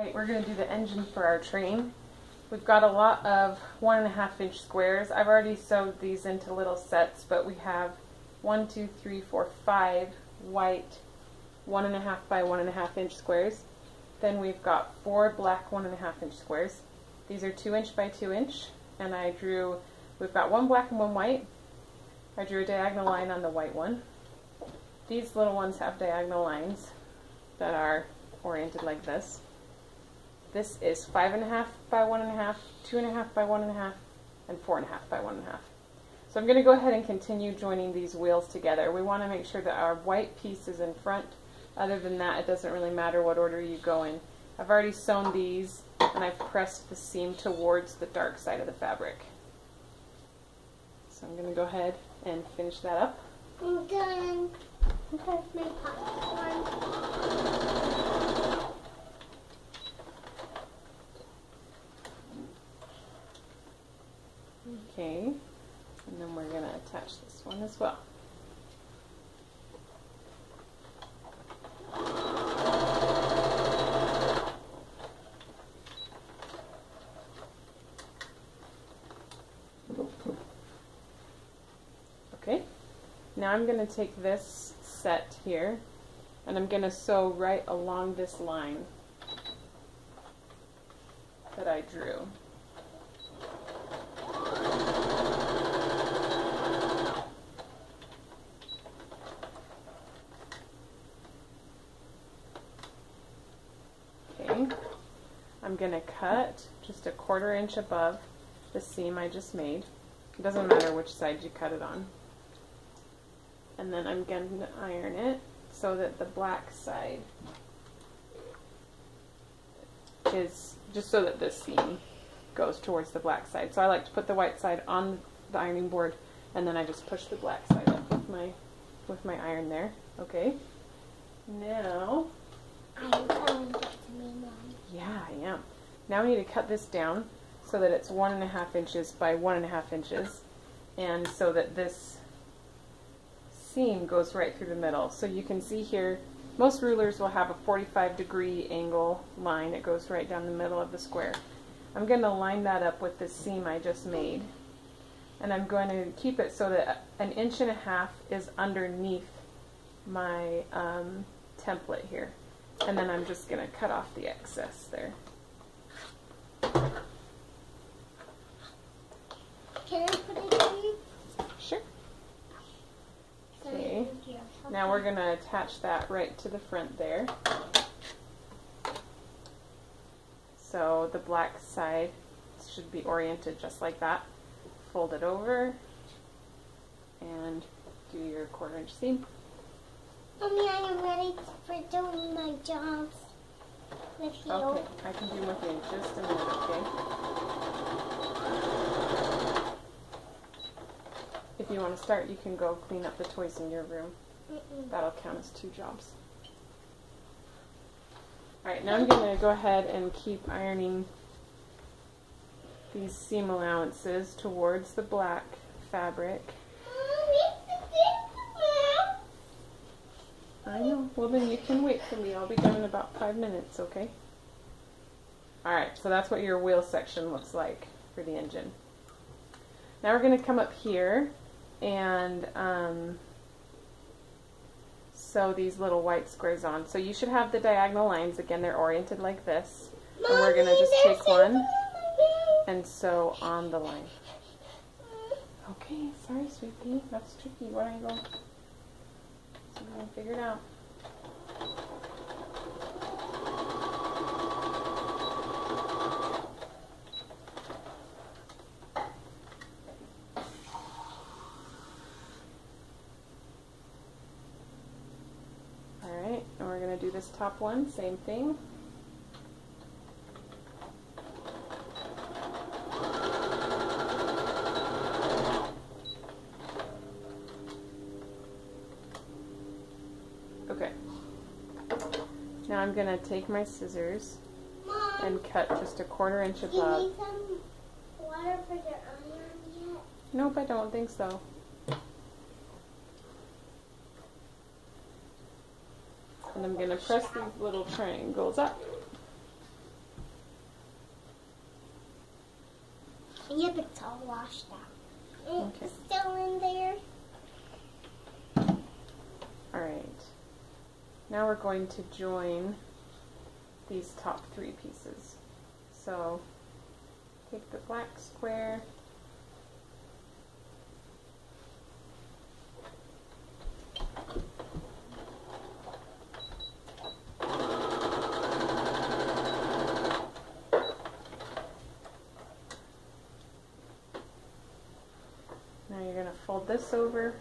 Alright, we're going to do the engine for our train. We've got a lot of 1.5 inch squares. I've already sewed these into little sets, but we have 1, 2, 3, 4, 5 white 1.5 by 1.5 inch squares. Then we've got 4 black 1.5 inch squares. These are 2 inch by 2 inch, and we've got 1 black and 1 white. I drew a diagonal line on the white one. These little ones have diagonal lines that are oriented like this. This is 5.5 by 1.5, 2.5 by 1.5, and 4.5 by 1.5. So I'm going to go ahead and continue joining these wheels together. We want to make sure that our white piece is in front. Other than that, it doesn't really matter what order you go in. I've already sewn these, and I've pressed the seam towards the dark side of the fabric. So I'm going to go ahead and finish that up. I'm done. Okay, my popcorn. Okay, and then we're going to attach this one as well. Okay, now I'm going to take this set here and I'm going to sew right along this line that I drew. Okay, I'm going to cut just a 1/4 inch above the seam I just made. It doesn't matter which side you cut it on. And then I'm going to iron it so that the black side is just so that this seam goes towards the black side. So I like to put the white side on the ironing board, and then I just push the black side up with my iron there. Okay. Now, yeah, I am. Now we need to cut this down so that it's 1.5 inches by 1.5 inches, and so that this seam goes right through the middle. So you can see here, most rulers will have a 45-degree angle line that goes right down the middle of the square. I'm going to line that up with the seam I just made, and I'm going to keep it so that 1.5 inches is underneath my template here, and then I'm just going to cut off the excess there. Can I put it in? Sure. Okay, now we're going to attach that right to the front there. So the black side should be oriented just like that. Fold it over and do your 1/4 inch seam. Mommy, I am ready for doing my jobs with you. Okay, I can do them with you in just a minute, okay? If you want to start, you can go clean up the toys in your room. That'll count as 2 jobs. Alright, now I'm going to go ahead and keep ironing these seam allowances towards the black fabric. I know. Well, then you can wait for me. I'll be done in about 5 minutes, okay? Alright, so that's what your wheel section looks like for the engine. Now we're going to come up here and sew these little white squares on. So you should have the diagonal lines. Again, they're oriented like this. And we're going to just take one and sew on the line. Okay, sorry, sweetie. That's tricky. What angle? So I'm going to figure it out. Alright, and we're going to do this top one, same thing. Okay. Now I'm going to take my scissors and cut just a 1/4 inch above. Do you need some water for your iron yet? Nope, I don't think so. And I'm going to press these little triangles up. Yep, it's all washed out. Okay. It's still in there. Alright. Now we're going to join these top 3 pieces. So take the black square, now you're going to fold this over.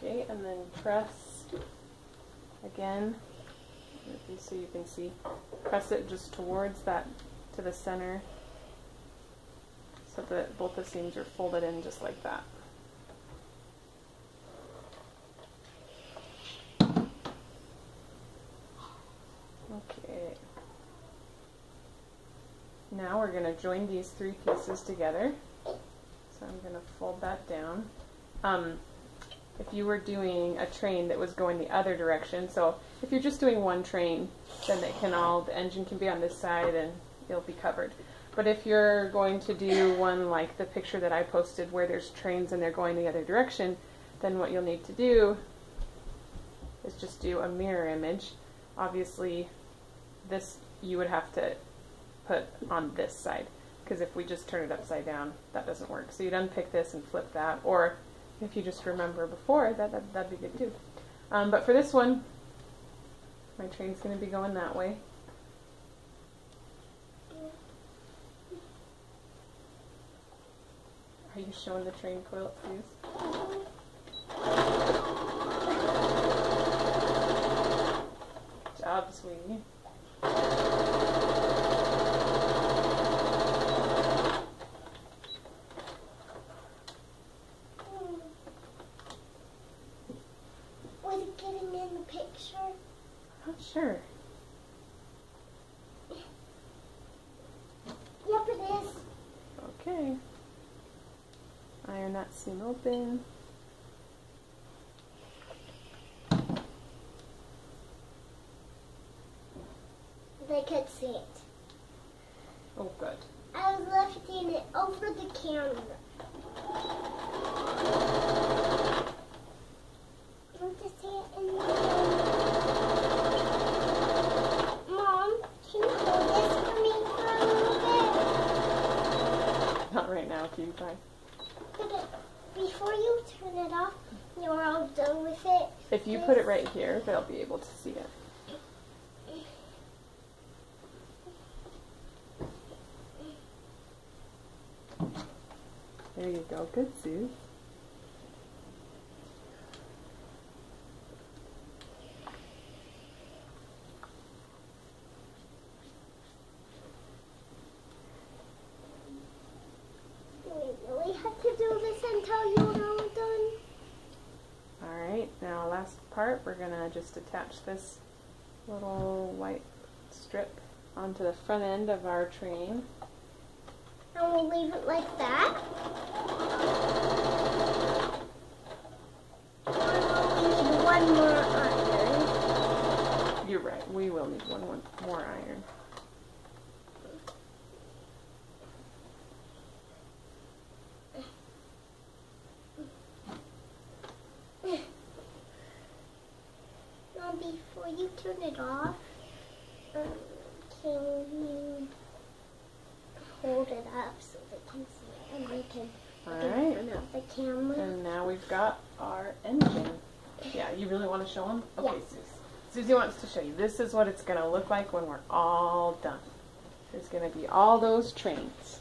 Okay, and then press again, so you can see, press it just towards that, to the center, so that both the seams are folded in just like that. Okay. Now we're going to join these 3 pieces together. So I'm going to fold that down. If you were doing a train that was going the other direction, so if you're just doing one train, then the engine can be on this side and it'll be covered. But if you're going to do one like the picture that I posted where there's trains and they're going the other direction, then what you'll need to do is just do a mirror image. Obviously, this you would have to put on this side, because if we just turn it upside down, that doesn't work. So you'd unpick this and flip that, or if you just remember before, that'd be good too. But for this one, my train's going to be going that way. Are you showing the train quilt, please? Good job, sweetie. Was it getting in the picture? Not sure. Yep, it is. Okay. Iron that seam open. They could see it. Oh, good. I was lifting it over the camera. Want to see it in the Mom, can you hold this for me for a little bit? Not right now, can you try? Before you turn it off, you're all done with it. If you put it right here, they'll be able to see it. There you go. Good, Sue. We really have to do this until you're all done. Alright, now last part, we're going to just attach this little white strip onto the front end of our train. And we'll leave it like that. We'll need one more iron. You're right, we will need one more iron. Now before you turn it off, can you hold it up so they can see it, and we can turn off the camera. And now we've got our engine. Yeah, you really want to show them? Okay, Yeah. Susie wants to show you. This is what it's going to look like when we're all done. There's going to be all those trains.